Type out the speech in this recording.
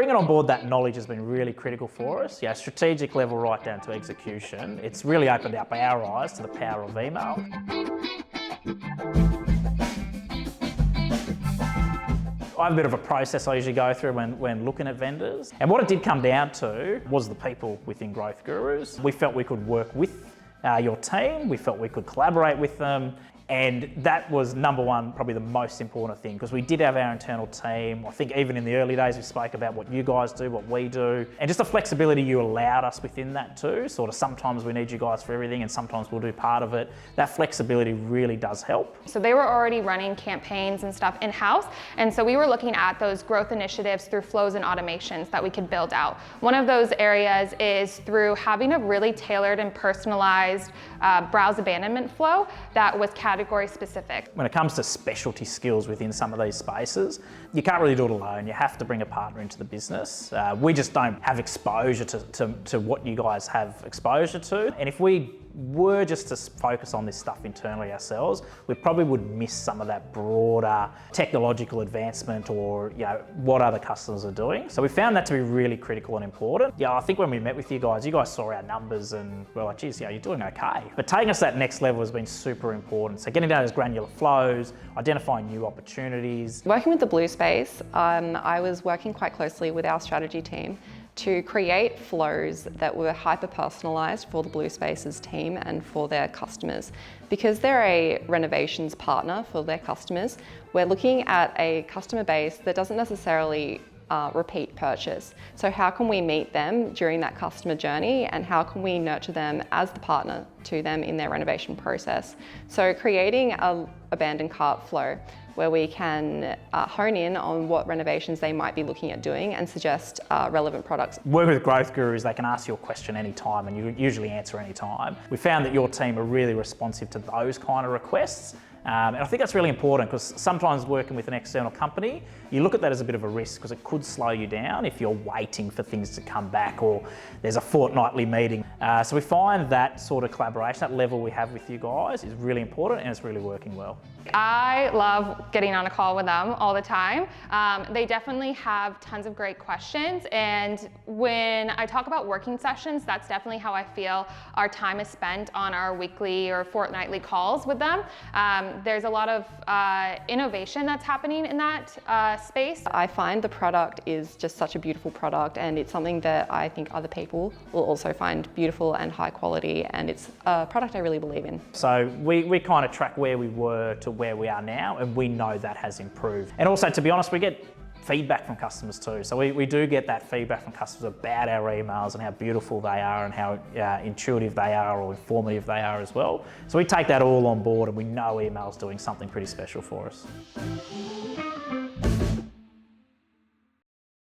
bringing on board that knowledge has been really critical for us. Yeah, strategic level right down to execution. It's really opened up our eyes to the power of email. I have a bit of a process I usually go through when looking at vendors. And what it did come down to was the people within Growth Gurus. We felt we could work with your team. We felt we could collaborate with them. And that was number one, probably the most important thing, because we did have our internal team. I think even in the early days, we spoke about what you guys do, what we do, and just the flexibility you allowed us within that too. Sort of sometimes we need you guys for everything and sometimes we'll do part of it. That flexibility really does help. So they were already running campaigns and stuff in-house. And so we were looking at those growth initiatives through flows and automations that we could build out. One of those areas is through having a really tailored and personalized browse abandonment flow that was category specific. When it comes to specialty skills within some of these spaces, you can't really do it alone. You have to bring a partner into the business. We just don't have exposure to what you guys have exposure to. And if we were just to focus on this stuff internally ourselves, we probably would miss some of that broader technological advancement or what other customers are doing. So we found that to be really critical and important. Yeah, I think when we met with you guys saw our numbers and we're like, geez, you're doing okay. But taking us to that next level has been super important. So getting down to those granular flows, identifying new opportunities. Working with the Blue Space, I was working quite closely with our strategy team to create flows that were hyper-personalised for the Blue Spaces team and for their customers. Because they're a renovations partner for their customers, we're looking at a customer base that doesn't necessarily repeat purchase. So how can we meet them during that customer journey and how can we nurture them as the partner to them in their renovation process? So creating an abandoned cart flow where we can hone in on what renovations they might be looking at doing and suggest relevant products. Working with Growth Gurus, they can ask you a question anytime and you usually answer anytime. We found that your team are really responsive to those kind of requests. And I think that's really important because sometimes working with an external company, you look at that as a bit of a risk because it could slow you down if you're waiting for things to come back or there's a fortnightly meeting. So we find that sort of collaboration, that level we have with you guys is really important and it's really working well. I love getting on a call with them all the time. They definitely have tons of great questions, and when I talk about working sessions, that's definitely how I feel our time is spent on our weekly or fortnightly calls with them. There's a lot of innovation that's happening in that space. I find the product is just such a beautiful product, and it's something that I think other people will also find beautiful and high quality, and it's a product I really believe in. So we kind of track where we were to where we are now, and we know that has improved. And also, to be honest, we get feedback from customers too. So we do get that feedback from customers about our emails and how beautiful they are and how intuitive they are or informative they are as well. So we take that all on board and we know email's doing something pretty special for us.